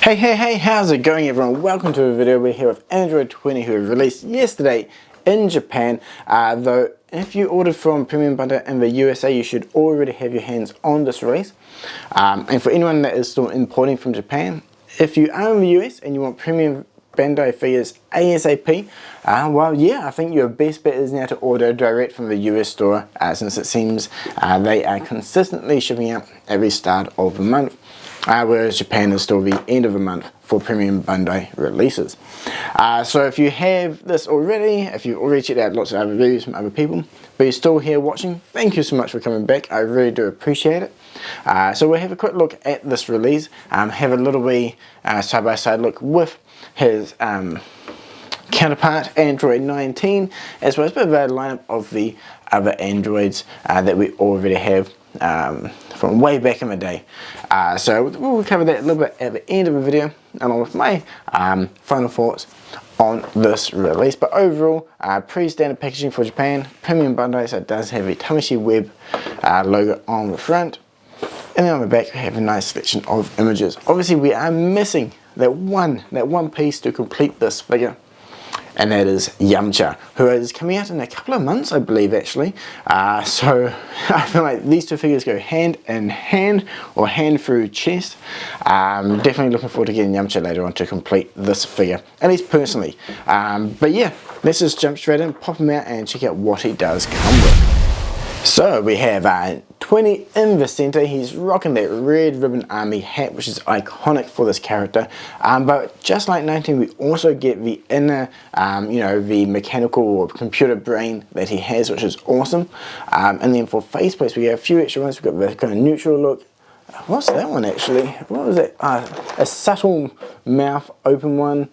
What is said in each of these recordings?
Hey, how's it going everyone? Welcome to a video. We're here with Android 20 who was released yesterday in Japan. Though if you ordered from Premium Bundle in the USA, you should already have your hands on this release. And for anyone that is still importing from Japan, if you are in the US and you want Premium Bandai figures ASAP, well yeah, I think your best bet is now to order direct from the US store, since it seems they are consistently shipping out every start of the month. Whereas Japan is still the end of the month for Premium Bandai releases. So if you have this already, if you've already checked out lots of other reviews from other people, but you're still here watching, thank you so much for coming back. I really do appreciate it. So we'll have a quick look at this release, have a little wee side-by-side look with his counterpart Android 19, as well as a bit of a lineup of the other Androids that we already have from way back in the day. So we'll cover that a little bit at the end of the video, along with my final thoughts on this release. But overall, pretty standard packaging for Japan. Premium Bandai, so it does have a Tamashii Web logo on the front, and then on the back we have a nice selection of images. Obviously we are missing that one piece to complete this figure, and that is Yamcha, who is coming out in a couple of months, I believe, actually. So I feel like these two figures go hand in hand, or hand through chest. Definitely looking forward to getting Yamcha later on to complete this figure, at least personally. But yeah, let's just jump straight in, pop him out, and check out what he does come with. So we have 20 in the center. He's rocking that red ribbon army hat, which is iconic for this character. But just like 19, we also get the inner, you know, the mechanical or computer brain that he has, which is awesome. And then for faceplates, we get a few extra ones. We've got the kind of neutral look. What's that one actually? What was it? A subtle mouth open one.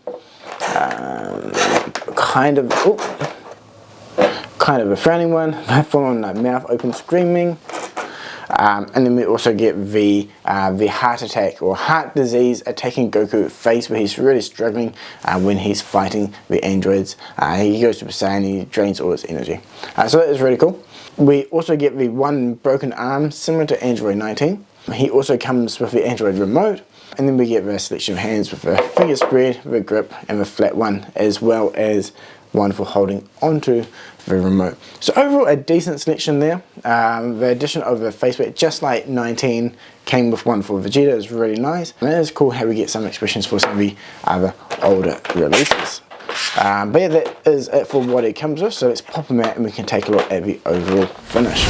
Kind of a frowning one, full on mouth open screaming. And then we also get the heart attack or heart disease attacking Goku face, where he's really struggling when he's fighting the androids. He goes Super Saiyan, he drains all his energy. So that is really cool. We also get the one broken arm similar to Android 19. He also comes with the Android remote. And then we get the selection of hands with the finger spread, the grip, and the flat one, as well as one for holding onto the remote. So overall, a decent selection there. The addition of the faceplate, just like 19, came with one for Vegeta, is really nice. And it is cool how we get some expressions for some of the other older releases. But yeah, that is it for what it comes with. So let's pop them out and we can take a look at the overall finish.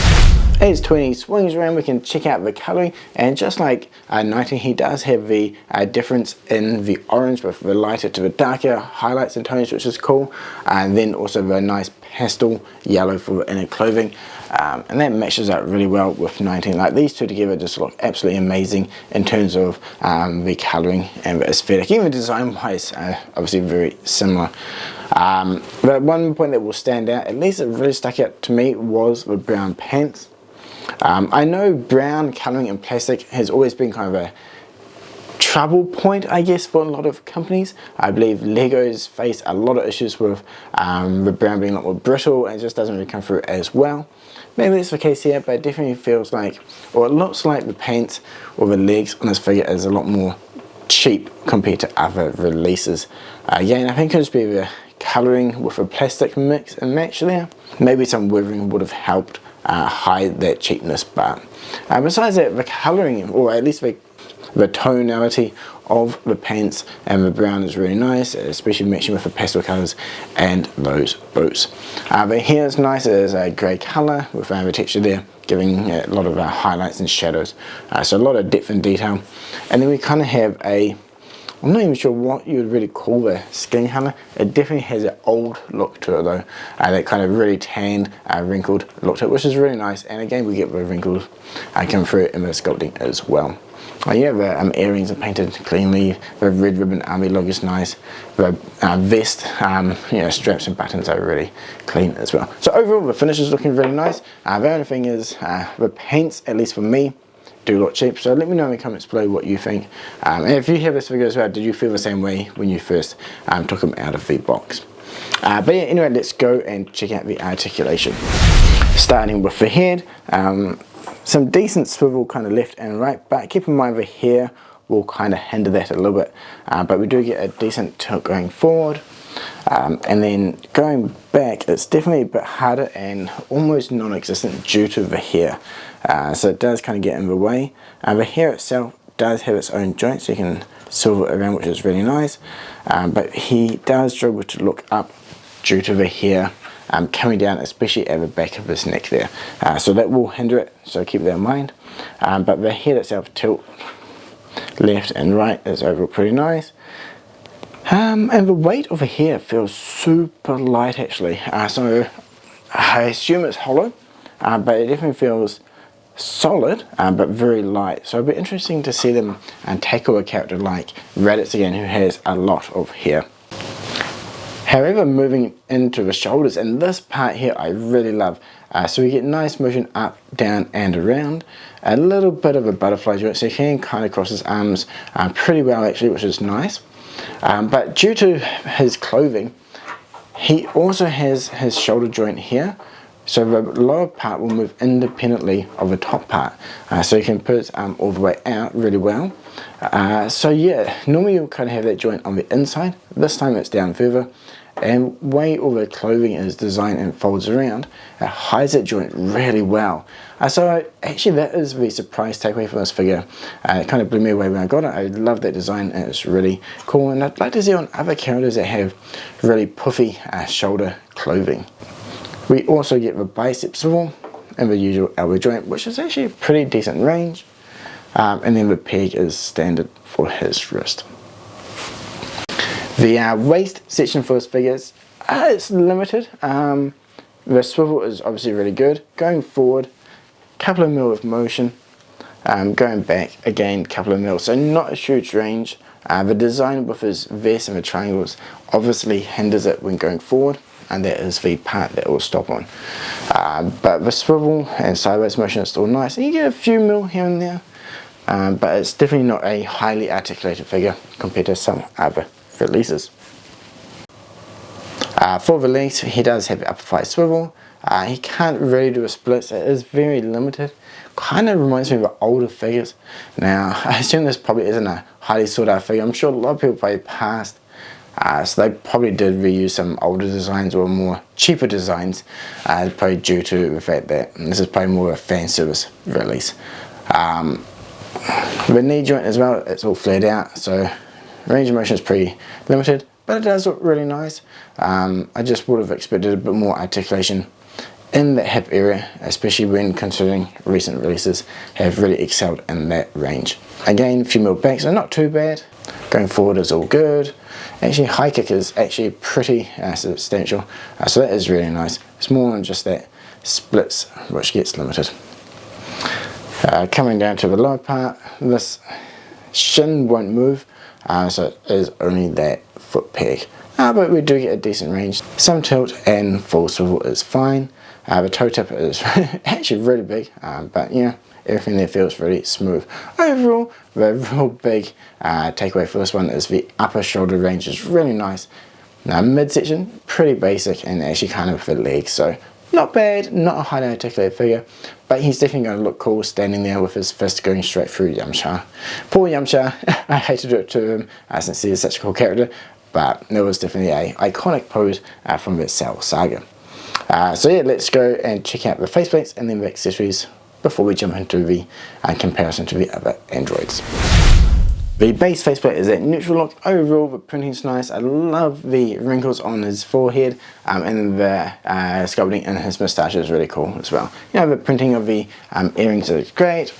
As 20 swings around, we can check out the colouring, and just like 19, he does have the difference in the orange with the lighter to the darker highlights and tones, which is cool, and then also the nice pastel yellow for the inner clothing, and that matches up really well with 19. Like, these two together just look absolutely amazing in terms of the colouring and the aesthetic. Even design wise, obviously very similar. But one point that will stand out, at least it really stuck out to me, was the brown pants. I know brown colouring in plastic has always been kind of a trouble point, I guess, for a lot of companies. I believe Legos face a lot of issues with the brown being a lot more brittle, and it just doesn't really come through as well. Maybe that's the case here, but it definitely feels like, or it looks like the paint or the legs on this figure is a lot more cheap compared to other releases. Again, I think it could just be the colouring with a plastic mix and match there. Maybe some weathering would have helped hide that cheapness, but besides that, the colouring, or at least the tonality of the pants and the brown, is really nice, especially matching with the pastel colours and those boots. The hair is nice, it is a grey colour with the texture there, giving a lot of highlights and shadows, so a lot of depth and detail. And then we kind of have I'm not even sure what you would really call the skin colour. It definitely has an old look to it though. That kind of really tanned, wrinkled look to it, which is really nice. And again, we get the wrinkles come through in the sculpting as well. Yeah, the earrings are painted cleanly. The red ribbon army logo is nice. The vest, you know, straps and buttons are really clean as well. So overall, the finish is looking really nice. The only thing is the paints, at least for me, do look cheap. So let me know in the comments below what you think. And if you have this figure as well, did you feel the same way when you first took them out of the box? But yeah, anyway, let's go and check out the articulation. Starting with the head. some decent swivel kind of left and right, but keep in mind over here will kind of hinder that a little bit, but we do get a decent tilt going forward. And then going back, it's definitely a bit harder and almost non-existent due to the hair. So it does kind of get in the way. The hair itself does have its own joint, so you can swivel it around, which is really nice. But he does struggle to look up due to the hair coming down, especially at the back of his neck there. So that will hinder it, so keep that in mind. But the head itself, tilt left and right, is overall pretty nice. And the weight of the hair feels super light actually, so I assume it's hollow, but it definitely feels solid, but very light. So it'll be interesting to see them tackle a character like Raditz again, who has a lot of hair. However, moving into the shoulders, and this part here I really love. So we get nice motion up, down and around. A little bit of a butterfly joint, so he can kind of cross his arms pretty well actually, which is nice. But due to his clothing, he also has his shoulder joint here, so the lower part will move independently of the top part, so you can put his arm all the way out really well. So yeah, normally you'll kind of have that joint on the inside, this time it's down further, and the way all the clothing is designed and folds around, it hides that joint really well. So actually that is the surprise takeaway from this figure. It kind of blew me away when I got it. I love that design and it's really cool, and I'd like to see on other characters that have really puffy shoulder clothing. We also get the bicep swivel and the usual elbow joint, which is actually a pretty decent range, and then the peg is standard for his wrist. The waist section for his figures, it's limited. The swivel is obviously really good. Going forward, couple of mil of motion. Going back, again, couple of mil. So not a huge range. The design with his vest and the triangles obviously hinders it when going forward, and that is the part that it will stop on. But the swivel and sideways motion is still nice. And you get a few mil here and there, but it's definitely not a highly articulated figure compared to some other releases. For release, he does have the upper thigh swivel. He can't really do a split, so it is very limited. Kind of reminds me of the older figures. Now, I assume this probably isn't a highly sought after figure. I'm sure a lot of people probably passed, so they probably did reuse some older designs or more cheaper designs, probably due to the fact that this is probably more of a fan service release. The knee joint as well, it's all flared out, so range of motion is pretty limited, but it does look really nice. I just would have expected a bit more articulation in the hip area, especially when considering recent releases have really excelled in that range. Again, a few mil back, so not too bad. Going forward is all good. Actually, high kick is actually pretty substantial, so that is really nice. It's more than just that splits, which gets limited. Coming down to the lower part, this shin won't move, so it is only that foot peg. But we do get a decent range. Some tilt and full swivel is fine. The toe tip is actually really big, but you know, everything there feels really smooth. Overall, the real big takeaway for this one is the upper shoulder range is really nice. Now midsection, pretty basic, and actually kind of the legs, so not bad, not a highly articulated figure, but he's definitely going to look cool standing there with his fist going straight through Yamcha. Poor Yamcha, I hate to do it to him since he is such a cool character, but it was definitely an iconic pose from the Cell Saga. So yeah, let's go and check out the faceplates and then the accessories before we jump into the comparison to the other androids. The base faceplate is that neutral look. Overall, the printing's nice. I love the wrinkles on his forehead, and then the sculpting in his moustache is really cool as well. You know, the printing of the earrings is great.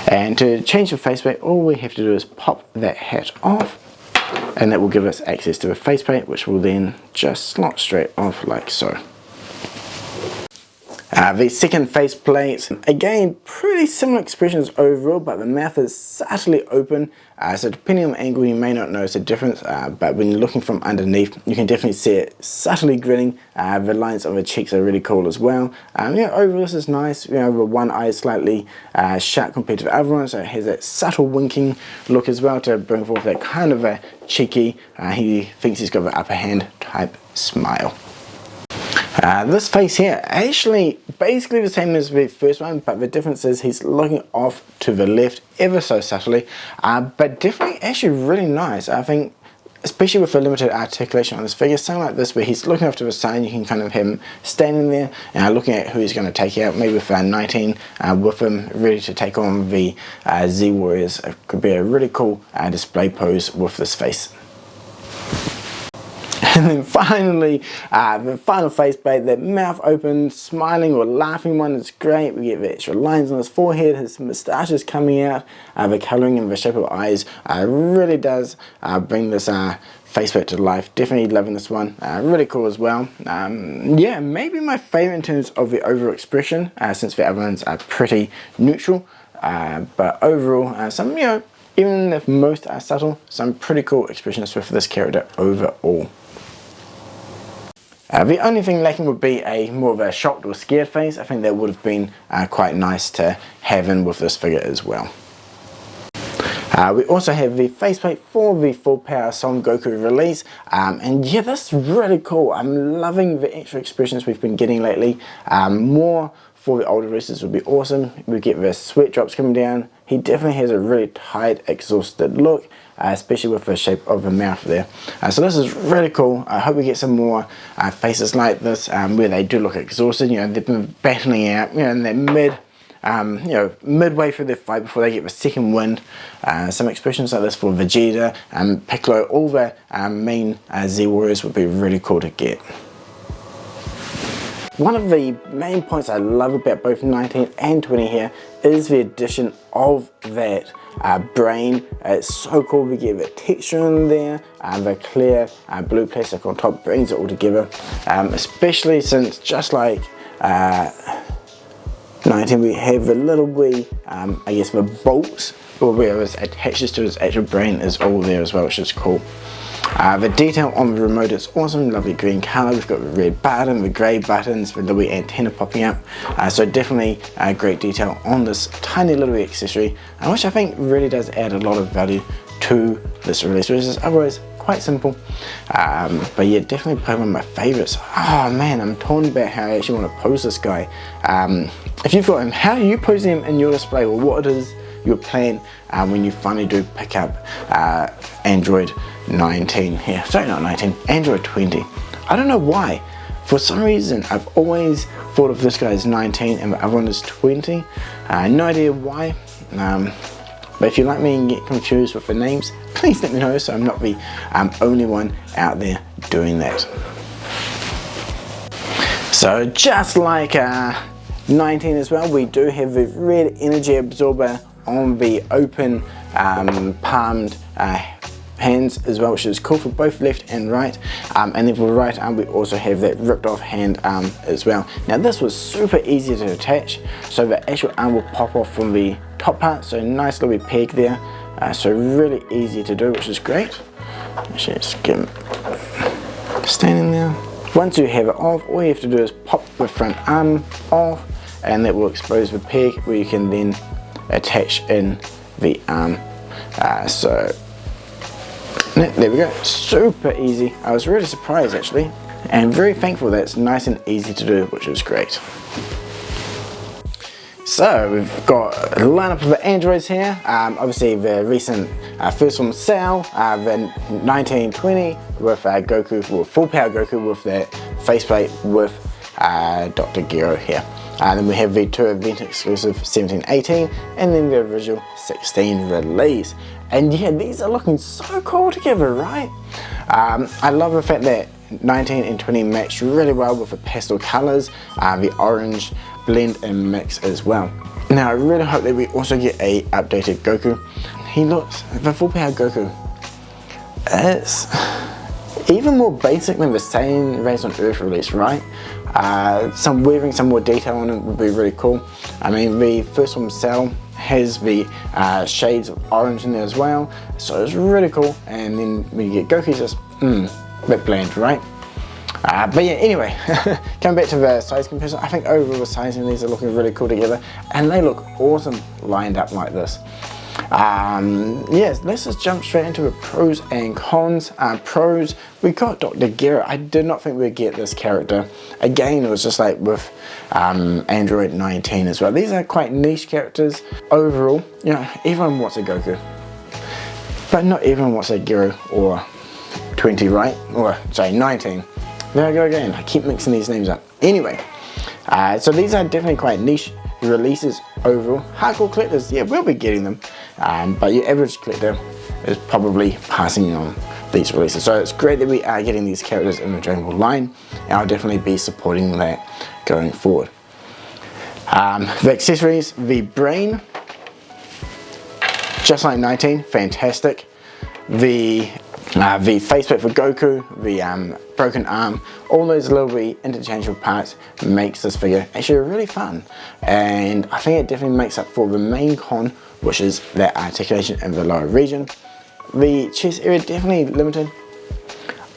And to change the faceplate, all we have to do is pop that hat off, and that will give us access to the faceplate, which will then just slot straight off like so. The second faceplate, again, pretty similar expressions overall, but the mouth is subtly open, so depending on the angle you may not notice a difference, but when you're looking from underneath you can definitely see it subtly grinning. The lines of the cheeks are really cool as well. Yeah, overall this is nice. You know, the one eye is slightly shut compared to the other one, so it has that subtle winking look as well to bring forth that kind of a cheeky, he thinks he's got the upper hand type smile. This face here, actually basically the same as the first one, but the difference is he's looking off to the left ever so subtly, but definitely actually really nice. I think especially with the limited articulation on this figure, something like this where he's looking off to the side, you can kind of have him standing there and looking at who he's going to take out, maybe with 19 with him ready to take on the Z Warriors. It could be a really cool display pose with this face. And then finally, the final faceplate, the mouth open, smiling or laughing one is great. We get the extra lines on his forehead, his moustache is coming out, the colouring and the shape of eyes really does bring this faceplate to life. Definitely loving this one, really cool as well. Yeah, maybe my favourite in terms of the overall expression, since the other ones are pretty neutral. But overall, some, you know, even if most are subtle, some pretty cool expressions with this character overall. The only thing lacking would be more of a shocked or scared face. I think that would have been quite nice to have in with this figure as well. We also have the faceplate for the Full Power Son Goku release, and yeah, that's really cool. I'm loving the extra expressions we've been getting lately. More for the older releases would be awesome. We get the sweat drops coming down. He definitely has a really tight, exhausted look, especially with the shape of the mouth there. So this is really cool. I hope we get some more faces like this where they do look exhausted. You know, they've been battling out, you know, in their midway through their fight before they get the second wind. Some expressions like this for Vegeta and Piccolo, all the main Z Warriors would be really cool to get. One of the main points I love about both 19 and 20 here is the addition of that brain. It's so cool. We get the texture in there, the clear blue plastic on top brings it all together, especially since just like 19 we have the little wee, I guess the bolts, or where it attaches to his actual brain is all there as well, which is cool. The detail on the remote is awesome, lovely green colour. We've got the red button, the grey buttons, the little antenna popping up. So definitely great detail on this tiny little accessory, which I think really does add a lot of value to this release, which is otherwise quite simple. But yeah, definitely probably one of my favourites. Oh man, I'm torn about how I actually want to pose this guy. If you've got him, how do you pose him in your display, or what it is your plan when you finally do pick up Android 19 here, sorry not 19, Android 20. I don't know why, for some reason I've always thought of this guy as 19 and the other one is 20. No idea why, but if you like me and get confused with the names, please let me know so I'm not the only one out there doing that. So just like 19 as well, we do have the red energy absorber on the open palmed hands as well, which is cool for both left and right, and then for the right arm we also have that ripped off hand arm as well. Now this was super easy to attach, so the actual arm will pop off from the top part, so nice little peg there, so really easy to do, which is great. Actually, just get him standing there. Once you have it off, all you have to do is pop the front arm off, and that will expose the peg where you can then attach in the arm. So there we go, super easy. I was really surprised actually, and very thankful that it's nice and easy to do, which is great. So we've got a lineup of the androids here. Obviously the recent first from Cell, the 1920 with Goku, or Full Power Goku with that faceplate with Dr. Gero here. Then we have the two event exclusive 1718 and then the original 16 release. And yeah, these are looking so cool together, right? I love the fact that 19 and 20 match really well with the pastel colors, the orange blend and mix as well. Now I really hope that we also get a updated Goku. He looks, the Full Power Goku, it's even more basic than the same Raised on Earth release, right? Weaving some more detail on it would be really cool. I mean, the first from Cell has the shades of orange in there as well, so it's really cool. And then when you get Goku, it's just a bit bland, right? But yeah, anyway, coming back to the size comparison, I think overall the sizing of these are looking really cool together, and they look awesome lined up like this. Yes, let's just jump straight into the pros and cons. Pros, we got Dr. Garrett. I did not think we'd get this character. Again, it was just like with Android 19 as well. These are quite niche characters. Overall, you know, everyone wants a Goku, but not everyone wants a Gero or 20, right? Or sorry, 19. There I go again. I keep mixing these names up. Anyway, so these are definitely quite niche releases overall. Hardcore collectors, yeah, we'll be getting them, but your average collector is probably passing on these releases. So it's great that we are getting these characters in the Dragonballz line, and I'll definitely be supporting that going forward. The accessories, the brain, just like 19, fantastic. The faceplate for Goku, the broken arm, all those little wee interchangeable parts makes this figure actually really fun, and I think it definitely makes up for the main con, which is that articulation in the lower region. The chest area definitely limited.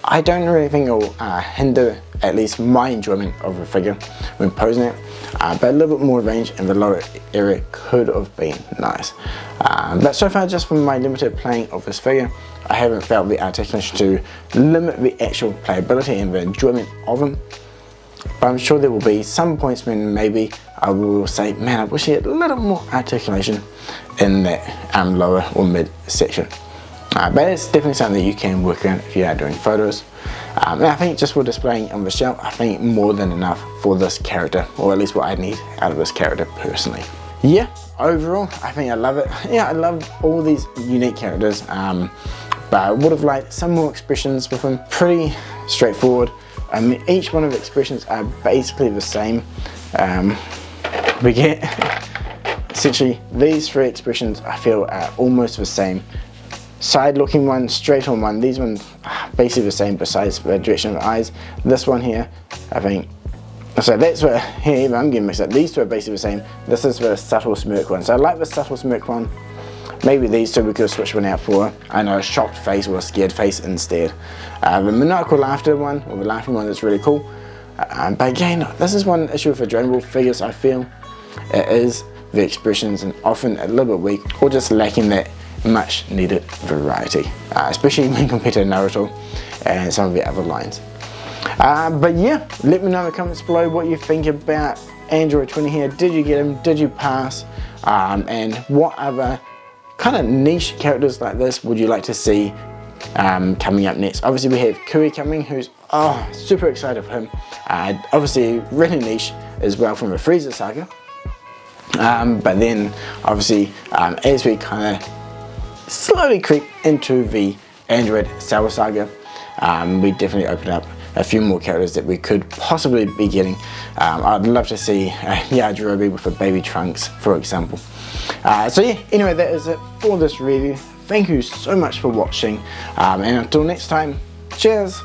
I don't really think it will hinder at least my enjoyment of the figure when posing it, but a little bit more range in the lower area could have been nice. But so far, just from my limited playing of this figure, I haven't felt the articulation to limit the actual playability and the enjoyment of him. But I'm sure there will be some points when maybe I will say, man, I wish he had a little more articulation in that lower or mid section. But it's definitely something that you can work on if you are doing photos. And I think just for displaying on the shelf, I think more than enough for this character, or at least what I need out of this character personally. Yeah, overall, I think I love it. Yeah, I love all these unique characters, but I would have liked some more expressions with them. Pretty straightforward. I mean, each one of the expressions are basically the same. We get essentially these three expressions I feel are almost the same. Side looking one, straight on one, these ones are basically the same besides the direction of the eyes. This one here, I think, so that's where, here I'm getting mixed up. These two are basically the same. This is the subtle smirk one. So I like the subtle smirk one. Maybe these two we could have switched one out for, I know, a shocked face or a scared face instead. The maniacal laughter one, or the laughing one, is really cool. But again, this is one issue for Dragonballz figures, I feel. It is the expressions, and often a little bit weak, or just lacking that much needed variety, especially when compared to Naruto and some of the other lines. But yeah, let me know in the comments below what you think about Android 20 here. Did you get him? Did you pass? And what other kind of niche characters like this would you like to see coming up next? Obviously we have Kui coming, who's super excited for him. Obviously really niche as well from the Frieza saga. But then obviously as we kind of slowly creep into the Android Cell saga, we definitely open up a few more characters that we could possibly be getting. I'd love to see Yajirobe with a baby Trunks, for example. So yeah, anyway, that is it for this review. Thank you so much for watching, and until next time, cheers!